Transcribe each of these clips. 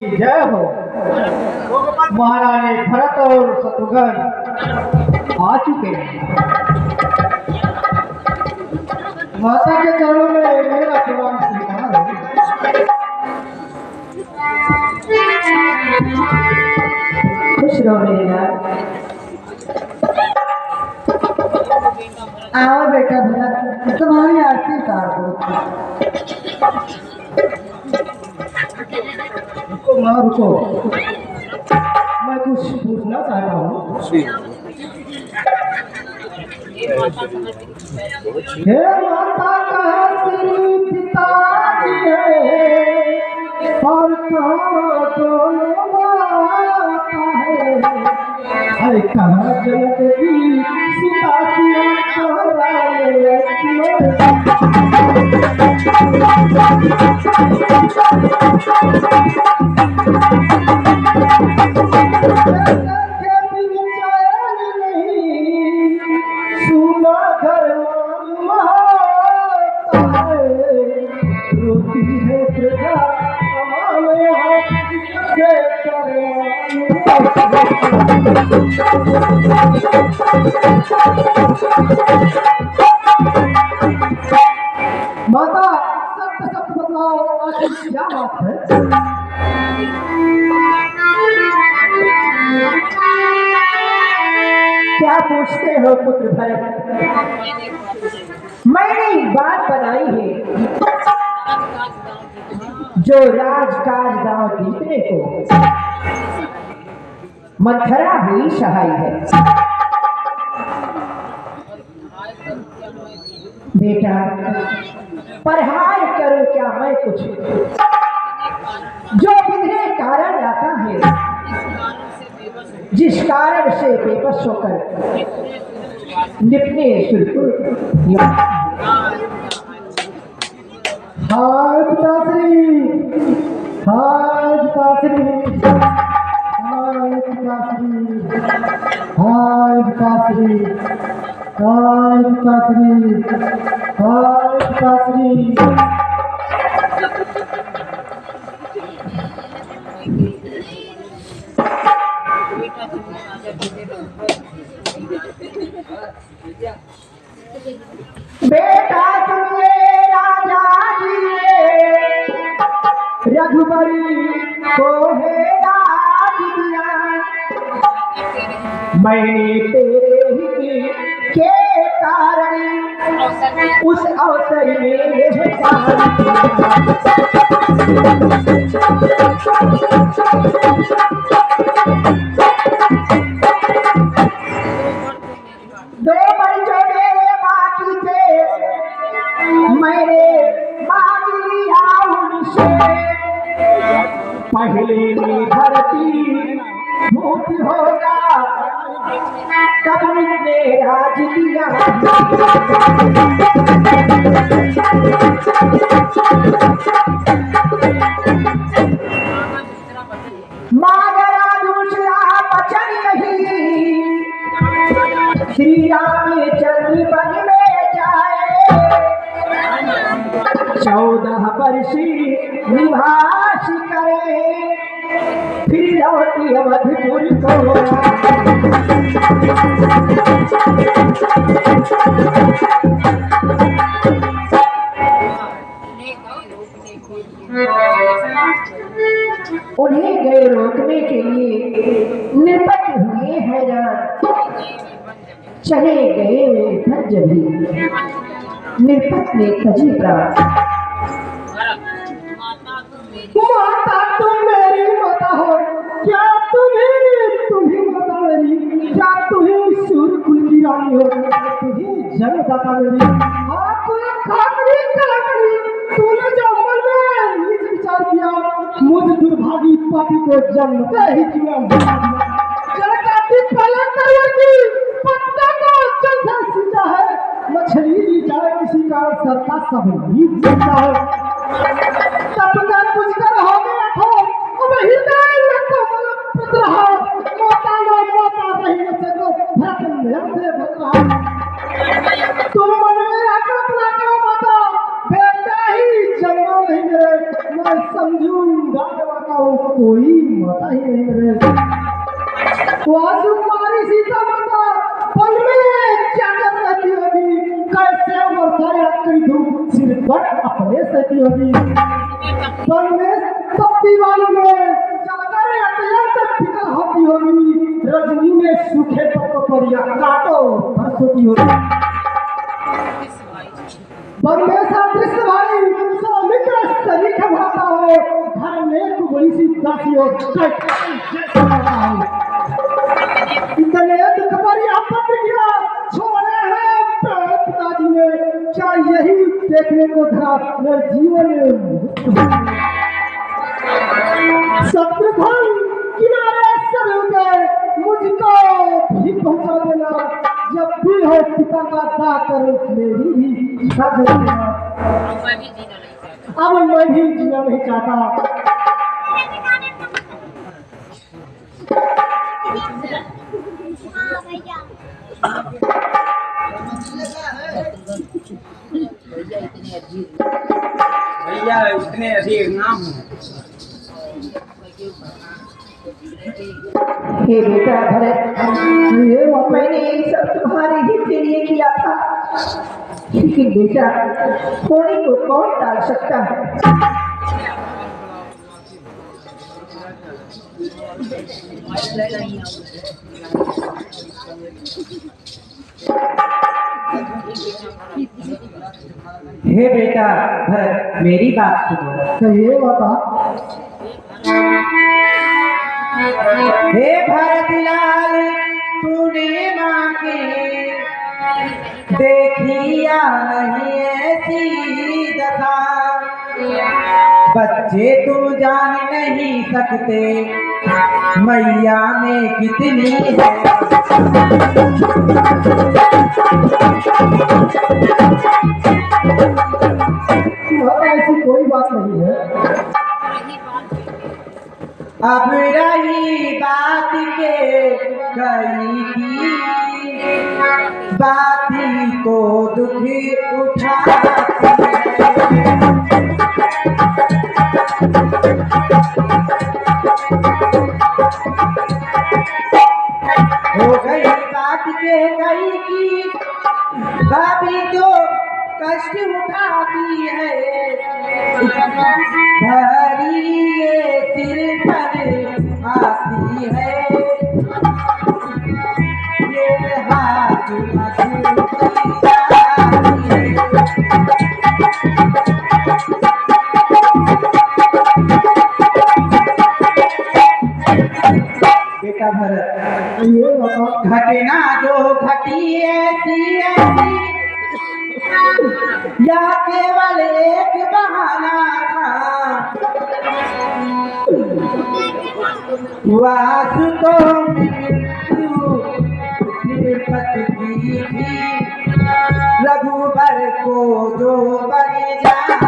जय हो। महारानी भरत और शत्रुघ्न आ चुके हैं। माता के चरणों में मेरा प्रणाम स्वीकार हो। खुश रहो मेरे लाल। आओ बेटा भरत, तुम्हारी आरती उतार दो। माँ रुको, मैं कुछ पूछना चाहता हूँ। हे माता कहाँ तेरी पिता है और कहाँ दोनों माता है कहाँ जनक की सीता की माता सत्य सत्य बताओ, आखिर क्या बात है? क्या पूछते हो पुत्र भरत? मैंने एक बात बनाई है जो राजकाज गांव जीतने को मंथरा हुई सहाय है। बेटा परहार करो क्या मैं कुछ जो विधि कारण आता है, जिस कारण से बेबस होकर निपने सुरपुर। हाय पिताश्री, हाय पिताश्री, हाय पिताश्री, हाय पिताश्री, हाय पिताश्री, हाय पिताश्री। बेटा सुनिए राजा जी रघुबरी को है राज दिया, मैंने तेरे ही के कारण उस अवसर में दो बच्चे मेरे बाकी थे, मैंने मांग लिया उनसे। पहले में धरती भूत होगा तब ने राज दिया। मांगरा दूसरा वचन नहीं, श्री रामचंद्र वन में जाए 14 वर्षी निवास करे, फिर लौटी अवधपुर को। उन्हें गए रोकने के लिए निर्पत हुए हैरान, चले गए वे धज भी निर्पत ने खजी प्राण। माता तुम मेरी माता हो, क्या तुम्ही माता मेरी, क्या तुम्ही सूर्य कुल की रानी हो, तुम्ही जन्मदाता मेरी। तूने जो मन में नीच विचार किया, मुझ दुर्भागी पापी को जन्मते ही किया। पत्ता को जैसा सींचा है, मछली ली जाए किसी का सर का सब नीच सींचा है। तब कर कुछ कर हो गया हो, अब हृदय में तो मतलब पुत्र हो, माता लो माता रही से तो भटन से भटका। तुम मन में आकर अपना करो माता, बेटा ही जन्म नहीं मेरे, मैं समझूंगा का कोई माता ही नहीं मेरे। कुमारी सीता माता पल में क्या कर रहती होगी, कैसे वर्षा करी धूप सिर पर अपने सहती होगी। पल में तपती वालों में चलकर अत्यंत फिकर होती होगी, रजनी में सूखे पत्तों पर या काटो फंस होती होगी। परमेश्वर दृश्य भाई सौमित्र सभी खबरता हो, घर में कुबड़ी सी दासी हो इतने दुख पर यह पत्र गिरा छोड़े हैं पिताजी ने, क्या यही देखने को धरा मेरे जीवन में। शत्रुघ्न किनारे सर गए, मुझको भी पहुंचा देना, जब भी हो पिता का दाकर मेरी भी इच्छा देना। अब मैं भी जीना नहीं चाहता। भैया इतने अधीर नाम हे बेटा भरत, मैंने ये सब तुम्हारे हित के लिए किया था, लेकिन बेटा होने को कौन टाल सकता है। हे बेटा भरत, मेरी बात सुनो। कहिए माता। हे भरत लाल, तूने माँ के देखिया नहीं ऐसी दशा, बच्चे तुम जान नहीं सकते मैया में कितनी है। ऐसी कोई बात नहीं है। अब रही बात के कई की, बाती तो दुख उठाती हो गई बात के कई की, बाती तो कष्ट उठाती है, भरी ये सिर पर आती है, ये हाथ बेटा भरत, ये बात घटना जो घटी ऐसी ऐसी या केवल एक बहाना था, वास तो पति की थी, रघुबर को जो बन जाना।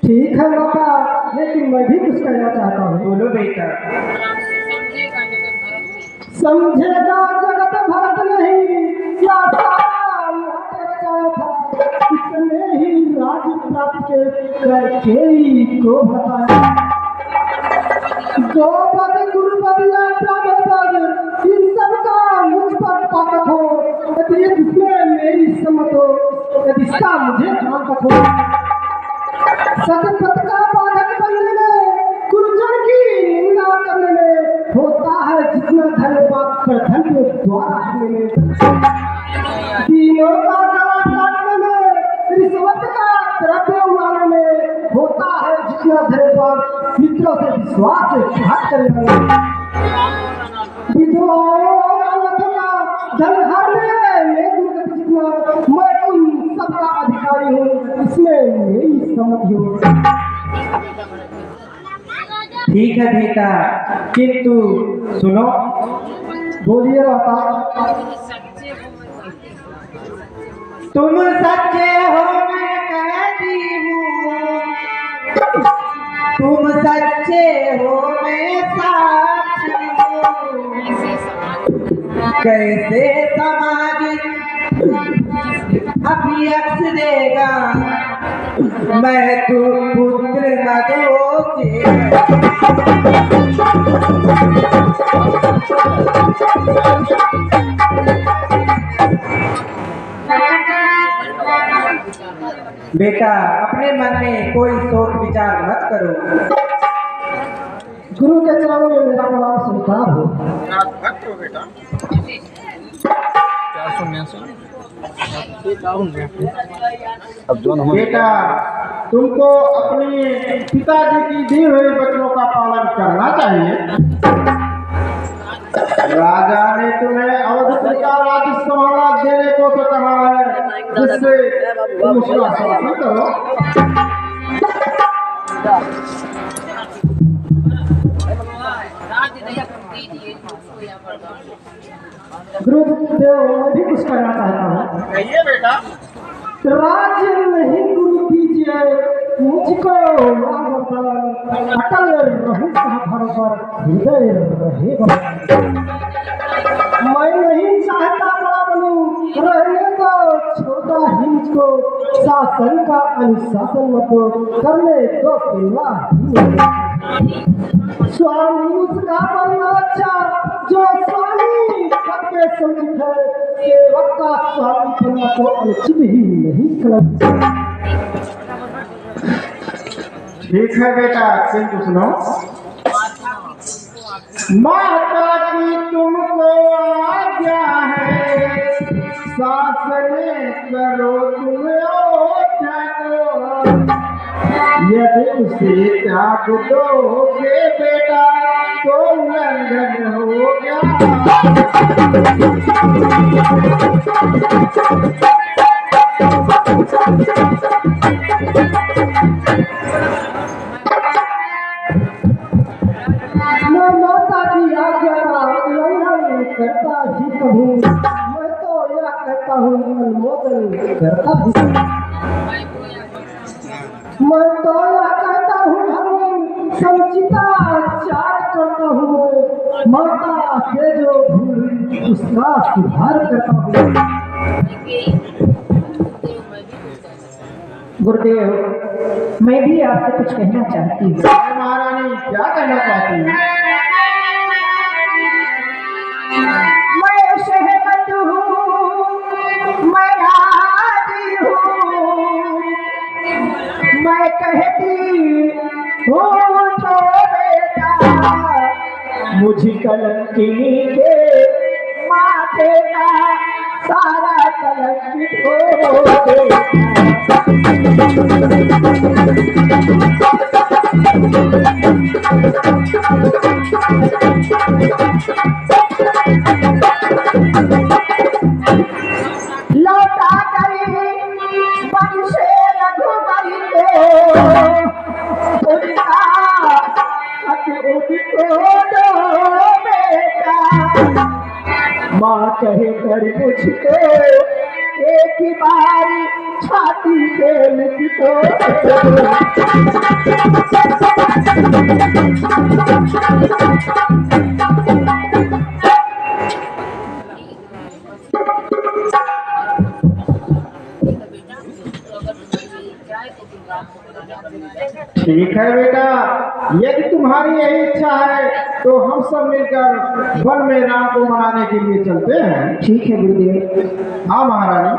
ठीक है माता, लेकिन मैं भी कुछ कहना चाहता हूँ। बोलो बेटा। समझेगा जगत भरत नहीं, क्या सारा रचाया था, इसने ही राज्य प्राप्त करके को बताया। गोपद गुरुपद या ब्राह्मण पद, इन सब का मुझ पर ताकत हो, यदि इसमें मेरी सम्मत हो, यदि इसका मुझे ताकत हो। सतपथ का बाधक बनने में, गुरुजन की निंदा करने में होता है जितना धन बात पर धन के द्वारा हरने में, तीनों का गला काटने में, रिश्वत का द्रव्य उड़ाने में होता है जितना धन बात मित्रों से विश्वास घात करने में, विधवाओं और अनाथों का धन हरने में दुर्गति जितना, मैं उन सबका अधिकारी हूँ, इसमें मेरी सम्मति हो। ठीक है बेटा, किंतु सुनो। बोलिए माता। तुम सच्चे हो मैं कहती हूँ, तुम सच्चे हो मैं साक्षी हूँ, कैसे समाज अभियक्ष देगा, मैं तू पुत्र मदोचे। बेटा अपने मन में कोई सोच विचार मत करो। गुरु के चरणों में मेरा प्रणाम स्वीकार हो। बेटा तुमको अपने पिताजी की दी हुई वचनों का पालन करना चाहिए। राजा ने तुम्हें अवधपुर का राज्य संभाला देने को तो कहा है, जिससे तुम उसका शासन करो। गुरुदेव मैं भी कुछ कहना चाहता हूँ। कहिए बेटा। राज्य नहीं गुरु दीजिए मुझको, अटल रहूं सहाफर पर हृदय रहेगा। मैं नहीं चाहता बड़ा बनूं, रहने दो छोटा ही मुझको, शासन का अनुशासन मत करने दो सेवा। स्वामी उसका बनना अच्छा जो स्वामी सबके समझित है, सेवक का स्वामी बनना तो अनुचित ही नहीं कलम। ठीक है बेटा, किंतु सुनो, माता की तुमको आज्ञा है, शासन करो तुम ठाकुर। यदि उसे त्याग दोगे बेटा तो उल्लंघन हो गया। मैं माता की आज्ञा का उल्लंघन करता ही कहूँ, मैं तो यह कहता हूँ अनुमोदन करता ही। मैं तो यह कहता हूँ धर्म समुचिताचार करता हूँ, माता से जो भूल उसका सुधार करता हूँ। गुरुदेव मैं भी आपसे कुछ कहना चाहती हूँ। महारानी क्या कहना चाहती हैं? मैं सहमत हूँ, मैं राजी हूँ, मैं कहती हूँ तो बेटा मुझ कलंकिनी के माथे का सारा कलंकित हो गया। लौटा करे वंशे रघुबरी को, उनका हक उनको दो बेटा। माँ कहे कर मुझको एक ही बारी छाती पे लिख दो। ठीक है बेटा, यदि तुम्हारी यही इच्छा है तो हम सब मिलकर वन में राम को मनाने के लिए चलते हैं। ठीक है गुरुदेव। हाँ महारानी।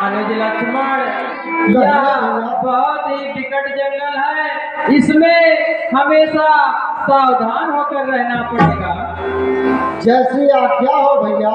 अनुज लक्ष्मण, यह बहुत ही विकट जंगल है, इसमें हमेशा सावधान होकर रहना पड़ेगा। जैसी आज्ञा हो भैया।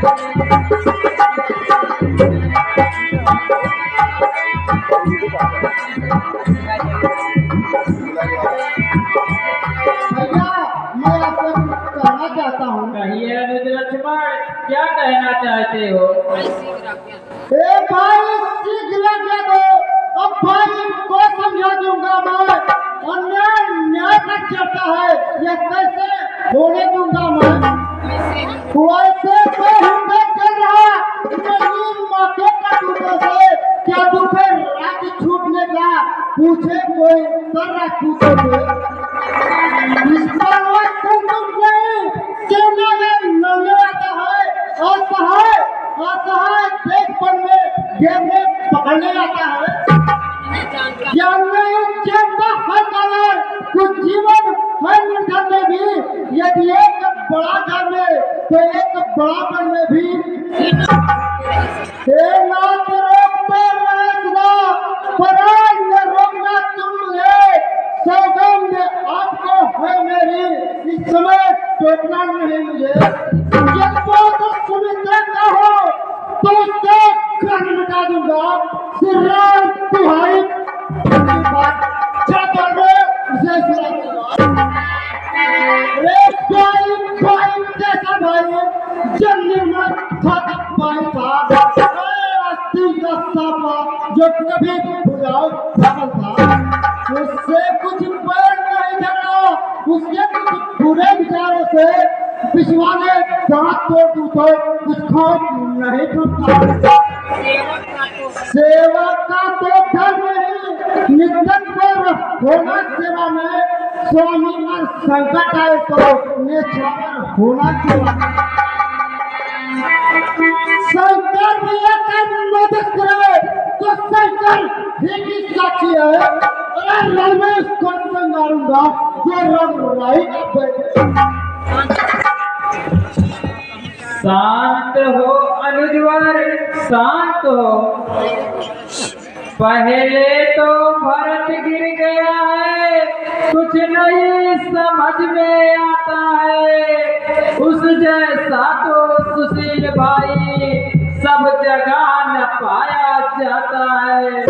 भैया मैं आपसे कुछ कहना चाहता हूँ। कहिए अनुज लक्ष्मण, क्या कहना चाहते हो? ए भाई सीख लगे दो, अब भाई को समझा दूंगा मैं। अन्याय न्याय का चलता है, ये कैसे होने दूंगा मैं? वैसे तो हिम्मत कर रहा नहीं मौके का दूसरों से, क्या दुखे राज्य छूटने का पूछे कोई सर्रा पूछोगे। इस पर वक्त तुम नहीं सेना में लड़ने आता है, असहाय देखपन में घेरने पकड़ने आता है। क्या नहीं जानता हर कलर कुछ जीवन हर निर्धन में भी, यदि एक बड़ा घर में तो एक बड़ा घर में भी। नाथ रोकते रहे सदा, परान में रोकना तुमने। सौगंध आपको है मेरी, इस समय टोकना नहीं मुझे। जब तो सुमित्रा का हो तो उससे घर मिटा दूंगा। सिर्राम तुम्हारी चादर में उसे सिरा दूंगा। रे भाई जैसा भाई जब निर्मल था भाई था, अस्थिर का सापा जो कभी बुझाओ पागल था। उससे कुछ पैर नहीं झगड़ा, उसके कुछ बुरे विचारों से पिछवाने दांत तोड़ दूं तो कुछ खौफ नहीं टूटता। सेवा का तो धर्म ही निधन पर होना, सेवा में स्वामी पर संकट आए तो निछावर होना सेवा। शंकर भी अगर मदद करे तो शंकर ही की साक्षी है। अरे रण में इसको मारूंगा जो रंग राई का बैठे। शांत हो अनुजवर, शांत हो। पहले तो भरत गिर गया है, कुछ नहीं समझ में आता है। उस जैसा तो सुशील भाई सब जगह न पाया जाता है।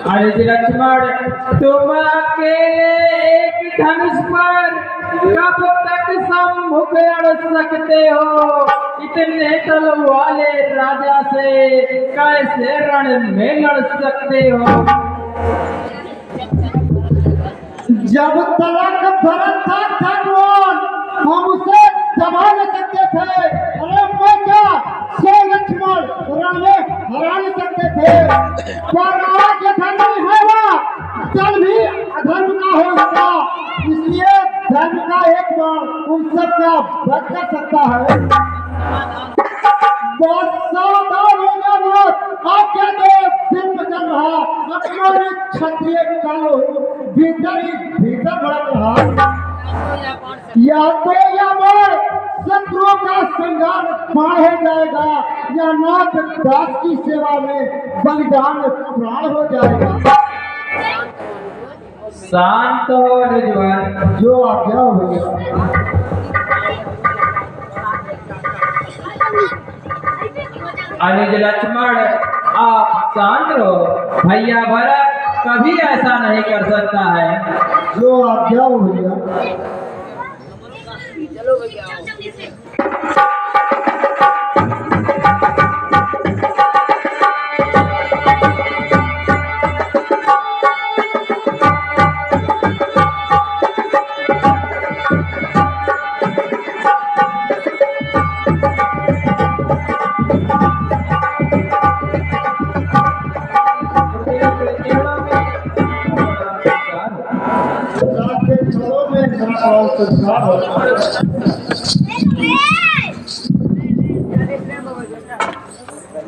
अनुज लक्ष्मण, तुम अकेले एक धनुष पर कब तक सम्मुख लड़ सकते हो? इतने तल वाले राजा से कैसे रण में लड़ सकते हो? जब तलक भरत था धनवान, हम उसे दबा न सकते थे। अरे मैं क्या सो लक्ष्मण रण में हरा नहीं सकते थे। पर आज धर्म है वो, कल भी अधर्म का होगा। इसलिए धर्म का एक बार उन सबका वध कर सकता है। बहुत सावधान हो जाओ, आप क्या तो दिन में चल रहा अपना क्षत्रिय कालो भीतर ही भीतर भड़क रहा। या तो या मैं शत्रुओं का संगार पार हो जाएगा, या नाथ दास की सेवा में बलिदान प्राण हो जाएगा। शांत हो अनुजवर, जो आज्ञा हो भैया। अनुज लक्ष्मण, आप शांत रहो। भैया भरत कभी ऐसा नहीं कर सकता है। जो आज्ञा हो भैया।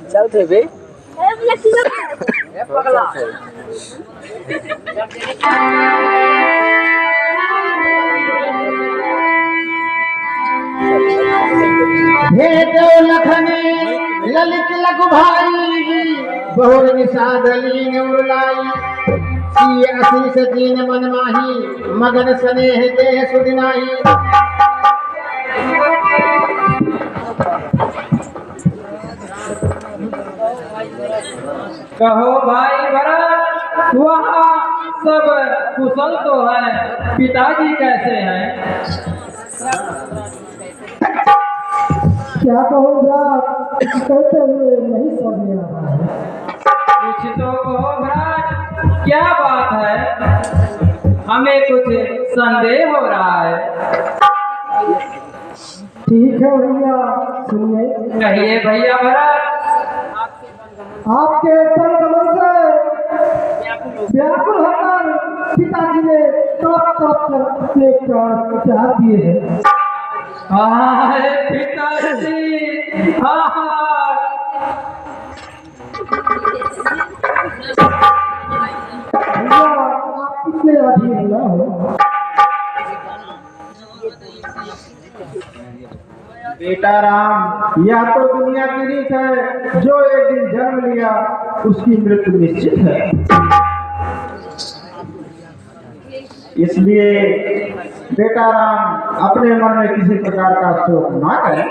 चलते बे पगला। हे देव लखनी ललित लघु भाई, बहुर निषाद लीन उड़लाई। सिय असीस दीन मन माही, मगन स्नेह देह सुदिनाही। कहो भाई भरत, वहाँ सब कुशल तो है, पिताजी कैसे हैं? क्या कहूँगा, कहते हुए नहीं समझ में आ रहा है। कुछ तो कहो भरत, क्या बात है? हमें कुछ संदेह हो रहा है। ठीक है भैया, सुनिए। कहिए भैया भरत। आपके पर कमल से व्याकुल होकर पिताजी ने तड़प तड़प कर अपने प्राण त्याग दिए हैं। हाय पिताजी, हाय। भैया आप कितने अधीर न हो। बेटा राम, यह तो दुनिया की रीत है, जो एक दिन जन्म लिया उसकी मृत्यु निश्चित है। इसलिए बेटा राम अपने मन में किसी प्रकार का शोक ना करें।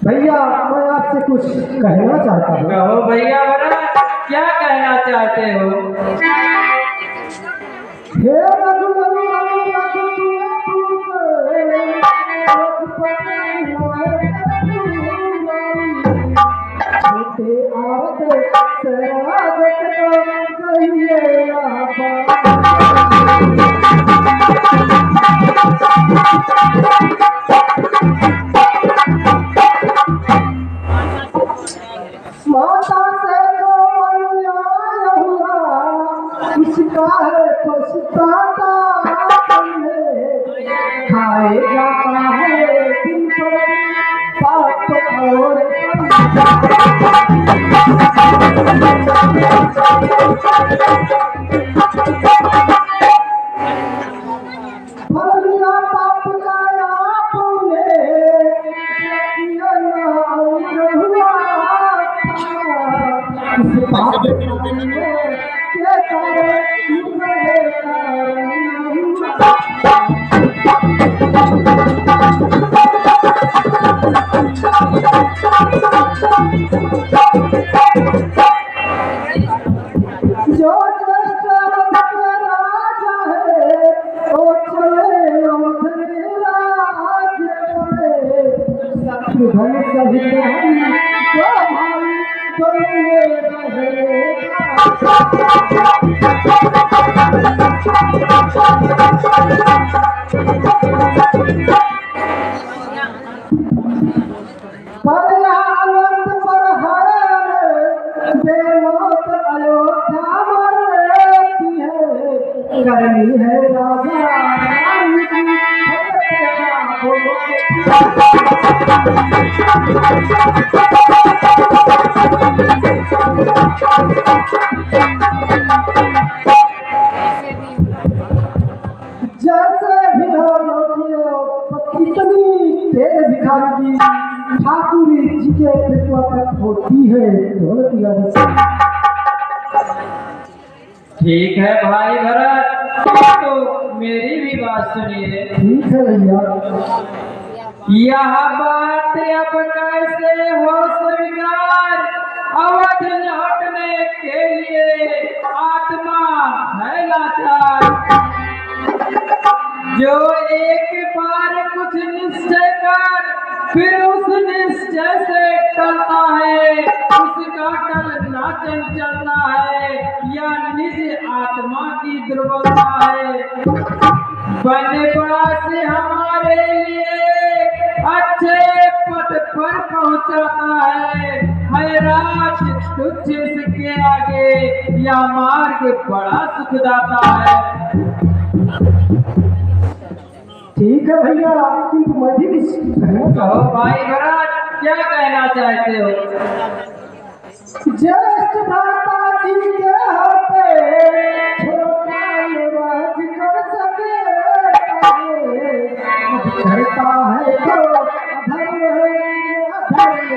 भैया मैं आपसे कुछ कहना चाहता हूँ। कहो भैया भरत, क्या कहना चाहते हो? हे रघुवर छोटे आते शराबत को कहिए माता से जो अन्याय हुआ उसका है पछताता खाए जाता है दिन पर पाप और फल मिला पाप का आपने किया ना हुआ इस पाप के जो राजा है वो चले राज शत्रुघ्न सहित जो भाई पर आनंद पर है बेमौत अयोध्या मरती है करनी है राजा रानी जैसे भी हो लौटियो इतनी तेज भिखारी की ठाकुरी जी के कृपा तक होती है ठीक है भाई भरत, तो मेरी भी बात सुनिए। ठीक है भैया। यह बात अब कैसे हो स्वीकार? अवध लौटने के लिए आत्मा है लाचार। जो एक बार कुछ निश्चय कर फिर उस निश्चय से टलता है, उसका टलना चंचलता है या निज आत्मा की दुर्बलता है। बनवा से हमारे लिए अच्छे पद पर पहुंचाता है राज तुच्छ इसके आगे या मार्ग बड़ा सुखदाता है। ठीक है भैया, किंतु मैं भी कुछ कहना कहो भाई भरत, क्या कहना चाहते हो? ज्येष्ठ भ्राता जी के होते छोटा राज कर सके करता है तो अधर्म है अधर्म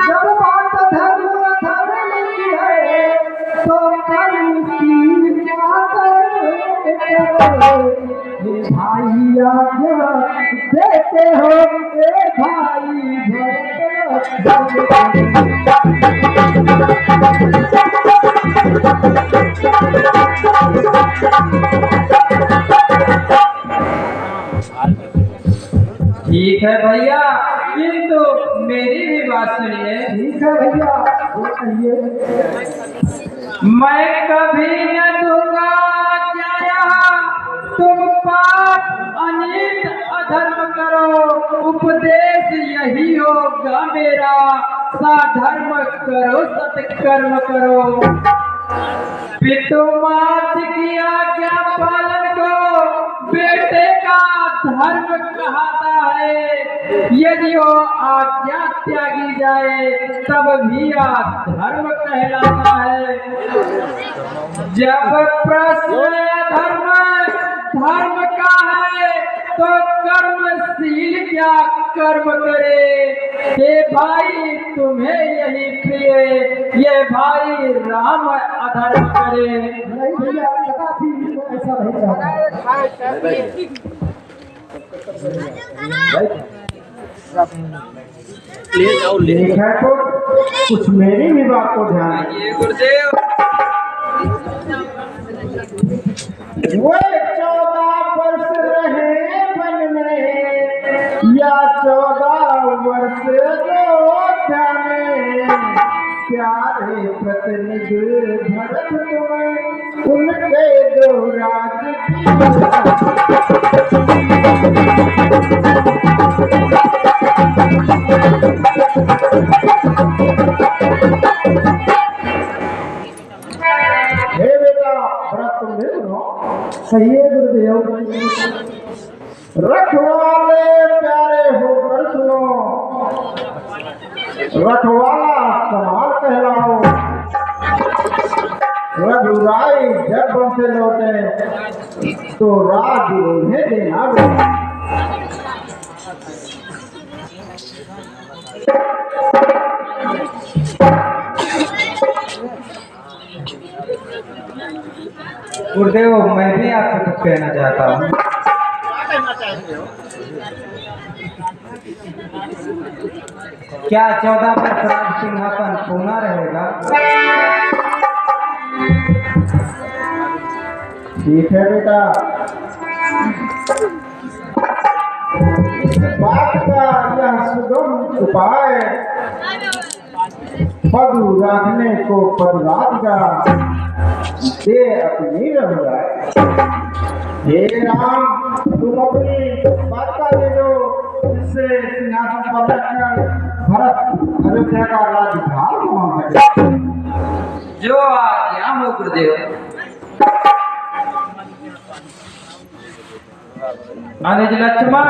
जब बात धर्म आज्ञा देते हो ए भाई ठीक है भैया, किंतु मेरी भी बात सुनिए। ठीक है भैया, वो कहिए। मैं कभी न दूंगा क्या तुम पाप अनित अधर्म करो, उपदेश यही होगा मेरा, साधर्म करो सत्कर्म करो। पितुमात की आज्ञा पालन को बेटे का धर्म कहता है, यदि वो आज्ञा त्यागी जाए तब भी धर्म कहलाता है। जब प्रश्न धर्म धर्म का है तो कर्मशील क्या कर्म करे। हे भाई तुम्हें यही प्रिय, ये भाई राम अधर्म करे। नहीं भैया, कदापि ऐसा नहीं चाहता। ठीक है तो कुछ मेरी भी बात को ध्यान है। ये गुरुदेव वो 14 वर्ष रहे वन में या 14 वर्ष अयोध्या में, प्यारे प्रतिनिधि भरत तुम्हें उनके दो राज हे बेटा भरत तुम देख लो। सही है गुरुदेव। रखवाले प्यारे होकर सुनो, रखवाला समाल कहलाओ। रघुराई जब वन से लौटे तो राज उन्हें देना बेटा। गुरुदेव मैं भी आपसे कुछ कहना चाहता हूँ। क्या 14 वर्ष राज सिंहासन पूना रहेगा? ठीक है बेटा, बात का यह सुगम उपाय, पद राखने को पदराज का दे अपनी रघुराई। हे राम तुम अपनी बात का ले लो, इससे सिंहासन पर रखकर भरत अयोध्या का राज्यभार मान सके। जो आज्ञा हो गुरुदेव। अनुज लक्ष्मण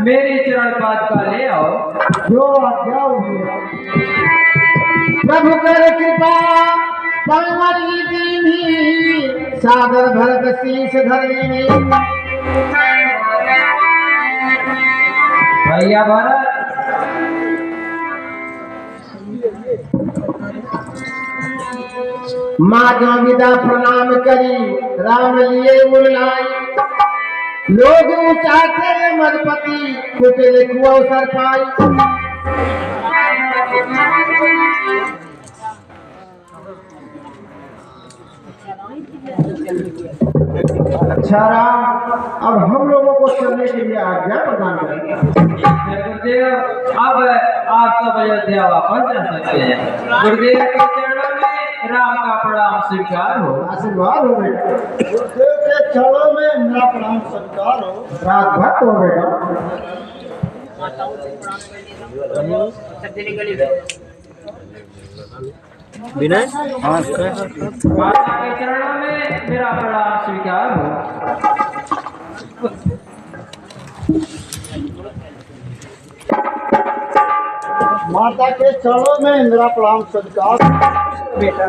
मेरी चरण पाद का ले आओ। जो आज्ञा हुई प्रभु कर कृपा परमरी दीनी, सादर भरत शीस धरी। भैया भरत माँ जो विदा प्रणाम करी, राम लिए मुरलाई। लोग चाहते मधुपति, कुटिल अवसर पाई। अच्छा राम, अब हम लोगों को चलने के लिए आज्ञा प्रदान करेंगे। गुरुदेव अब आप सब अयोध्या वापस जा सकते हैं। गुरुदेव के चरणों में राम का प्रणाम स्वीकार हो। आशीर्वाद हो बेटा। गुरुदेव के चरणों में मेरा प्रणाम स्वीकार हो। रात भक्त हो बेटा। विनय माता के चरणों में मेरा प्रणाम स्वीकार हो। माता के चरणों में मेरा प्रणाम स्वीकार बेटा।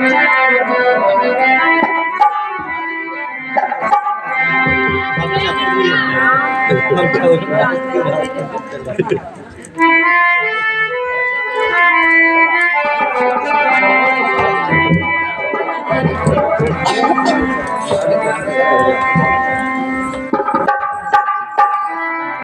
Thank you.